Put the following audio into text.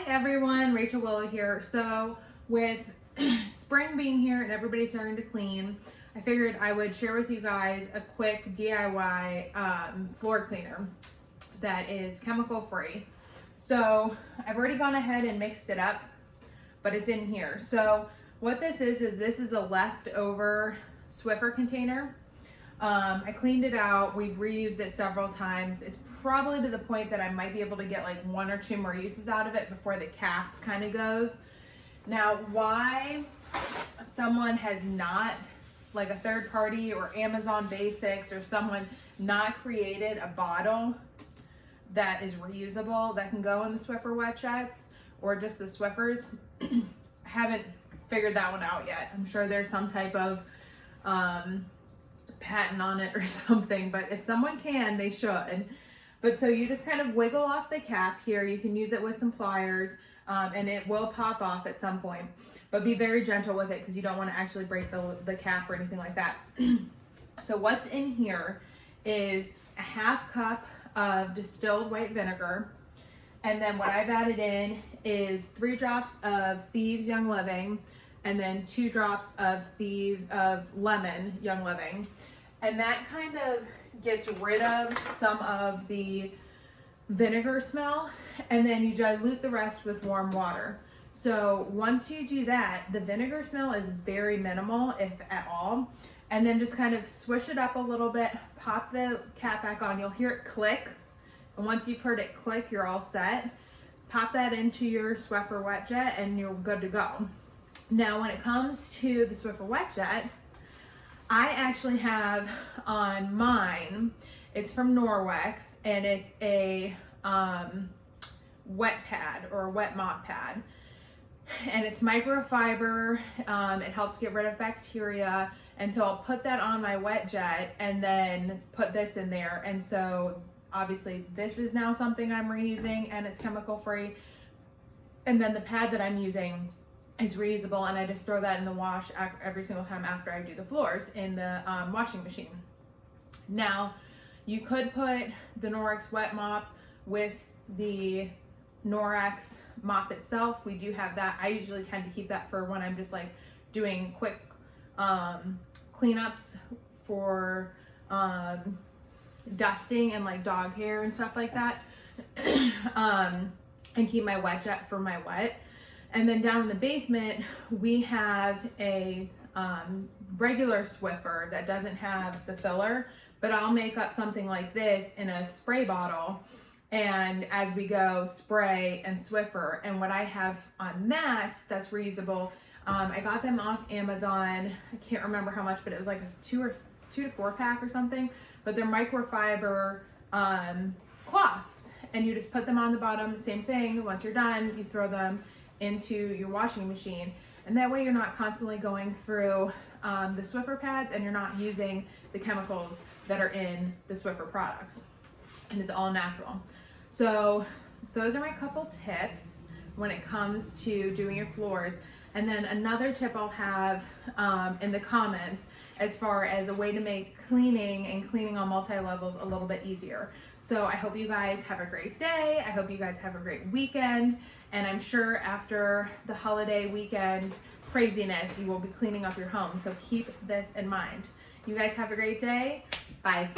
everyone, Rachel Willow here. So with spring being here and everybody starting to clean, I figured I would share with you guys a quick DIY floor cleaner that is chemical free. So I've already gone ahead and mixed it up, but it's in here. So what this is a leftover Swiffer container. I cleaned it out. We've reused it several times. It's probably to the point that I might be able to get like 1 or 2 more uses out of it before the cap kind of goes. Now, why someone has not, like a third party or Amazon Basics or someone not created a bottle that is reusable that can go in the Swiffer wet jets or just the Swiffers, I haven't figured that one out yet. I'm sure there's some type of patent on it or something, but if someone can, they should. But so you just kind of wiggle off the cap here. You can use it with some pliers and it will pop off at some point, but be very gentle with it because you don't want to actually break the cap or anything like that. So what's in here is a 1/2 cup of distilled white vinegar, and then what I've added in is 3 drops of Thieves Young Living, and then 2 drops of lemon Young Living, and that kind of gets rid of some of the vinegar smell, and then you dilute the rest with warm water. So once you do that, the vinegar smell is very minimal, if at all, and then just kind of swish it up a little bit, pop the cap back on. You'll hear it click, and once you've heard it click, you're all set. Pop that into your Swiffer wet jet and you're good to go. Now, when it comes to the Swiffer wet jet, I actually have on mine, it's from Norwex, and it's a wet pad or a wet mop pad. And it's microfiber, it helps get rid of bacteria. And so I'll put that on my wet jet and then put this in there. And so obviously this is now something I'm reusing and it's chemical free. And then the pad that I'm using is reusable, and I just throw that in the wash every single time after I do the floors in the washing machine. Now, you could put the Norwex wet mop with the Norwex mop itself. We do have that. I usually tend to keep that for when I'm just like doing quick cleanups for dusting and like dog hair and stuff like that, and keep my wet jet for my wet. And then down in the basement, we have a regular Swiffer that doesn't have the filler, but I'll make up something like this in a spray bottle, and as we go, spray and Swiffer. And what I have on that's reusable, I got them off Amazon. I can't remember how much, but it was like a 2 to 4 pack or something, but they're microfiber cloths, and you just put them on the bottom. Same thing, once you're done, you throw them into your washing machine, and that way you're not constantly going through the Swiffer pads, and you're not using the chemicals that are in the Swiffer products, and it's all natural. So those are my couple tips when it comes to doing your floors. And then another tip I'll have in the comments as far as a way to make cleaning on multi-levels a little bit easier. So I hope you guys have a great day. I hope you guys have a great weekend. And I'm sure after the holiday weekend craziness, you will be cleaning up your home. So keep this in mind. You guys have a great day. Bye.